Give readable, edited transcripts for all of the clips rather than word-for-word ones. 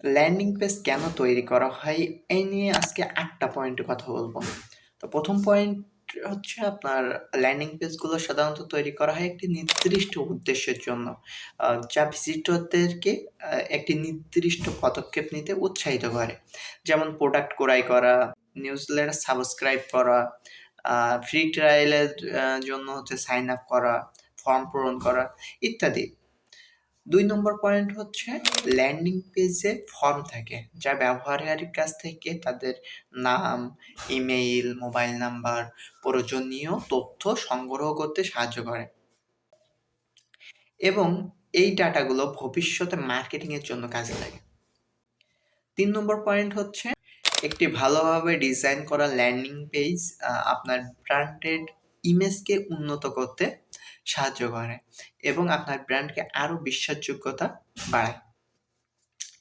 Landing page কেন তৈরি করা হয়? এই নিয়ে আজকে ৮ টা পয়েন্টে কথা বলব। তো ১ম পয়েন্ট হচ্ছে আপনার ল্যান্ডিং পেজগুলো সাধারণত তৈরি করা হয় একটি নির্দিষ্ট উদ্দেশ্যের জন্য। যা ভিজিটরদেরকে একটি নির্দিষ্ট পদক্ষেপ নিতে উৎসাহিত করে। যেমন প্রোডাক্ট ক্রয় করা, নিউজলেটার সাবস্ক্রাইব করা, ফ্রি ট্রায়ালের জন্য হচ্ছে সাইন আপ করা, ফর্ম পূরণ করা ইত্যাদি। ২ নম্বর পয়েন্ট হচ্ছে ল্যান্ডিং পেজে ফর্ম থাকে, যা ব্যবহারকারীর কাছ থেকে তাদের নাম, ইমেইল, মোবাইল নাম্বার, প্রয়োজনীয় তথ্য সংগ্রহ করতে সাহায্য করে এবং এই ডাটাগুলো ভবিষ্যতে মার্কেটিং এর জন্য কাজে লাগে। ৩ নম্বর পয়েন্ট হচ্ছে একটি ভালোভাবে ডিজাইন করা ল্যান্ডিং পেজ আপনার ব্র্যান্ডের ইমেজকে উন্নত করতে সাহায্য করে এবং আপনার ব্র্যান্ডকে আরো বিশ্বাসযোগ্যতা বাড়ায়।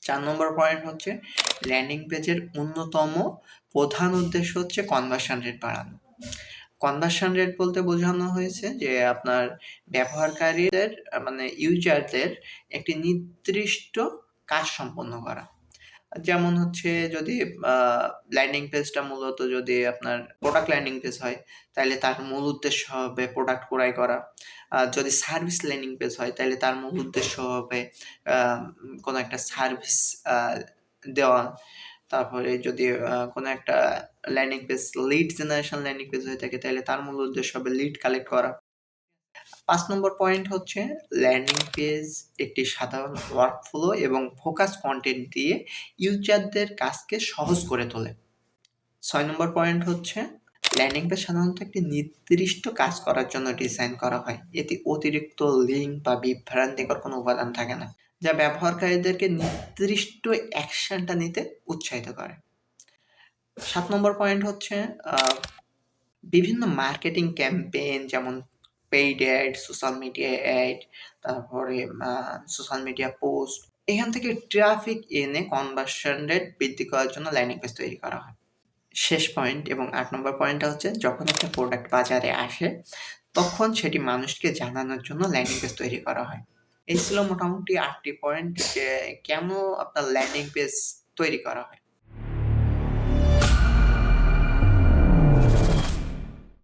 ৪ নম্বর পয়েন্ট হচ্ছে ল্যান্ডিং পেজের অন্যতম প্রধান উদ্দেশ্য হচ্ছে কনভার্সন রেট বাড়ানো। কনভার্সন রেট বলতে বোঝানো হয়েছে যে আপনার ব্যবহারকারীদের মানে ইউজারদের একটি নির্দিষ্ট কাজ সম্পন্ন করা। যেমন হচ্ছে যদি ল্যান্ডিং পেজটা মূলত যদি আপনার প্রোডাক্ট ল্যান্ডিং পেজ হয়, তাইলে তার মূল উদ্দেশ্য হবে প্রোডাক্ট ক্রয় করা। যদি সার্ভিস ল্যান্ডিং পেজ হয়, তাইলে তার মূল উদ্দেশ্য হবে কোনো একটা সার্ভিস আ দেওয়া। তারপরে যদি কোনো একটা landing page lead generation landing page হয়ে থাকে, তাইলে তার মূল উদ্দেশ্য হবে লিড কালেক্ট করা। ৫ নম্বর পয়েন্ট হচ্ছে ল্যান্ডিং পেজ একটি সাধারণ ওয়ার্কফ্লো এবং ফোকাস কনটেন্ট দিয়ে ইউজারদের কাজকে সহজ করে তোলে। ৬ নম্বর পয়েন্ট হচ্ছে ল্যান্ডিং পেজ সাধারণত একটি নির্দিষ্ট কাজ করার জন্য ডিজাইন করা হয়। এতে অতিরিক্ত লিঙ্ক বা বিভ্রান্তিকর কোনো উপাদান থাকে না, যা ব্যবহারকারীদেরকে নির্দিষ্ট অ্যাকশনটা নিতে উৎসাহিত করে। ৭ নম্বর পয়েন্ট হচ্ছে আ বিভিন্ন মার্কেটিং ক্যাম্পেইন যেমন paid ad, social media ad, তারপরে সোশ্যাল মিডিয়া পোস্ট, এখান থেকে ট্রাফিক এনে কনভার্সন রেট বৃদ্ধি করার জন্য ল্যান্ডিং পেজ তৈরি করা হয়। শেষ পয়েন্ট এবং ৮ নম্বর পয়েন্টটা হচ্ছে যখন একটা প্রোডাক্ট বাজারে আসে, তখন সেটি মানুষকে জানানোর জন্য ল্যান্ডিং পেজ তৈরি করা হয়। এই ছিল মোটামুটি ৮ টি পয়েন্ট যে কেন আপনার ল্যান্ডিং পেজ তৈরি করা হয়।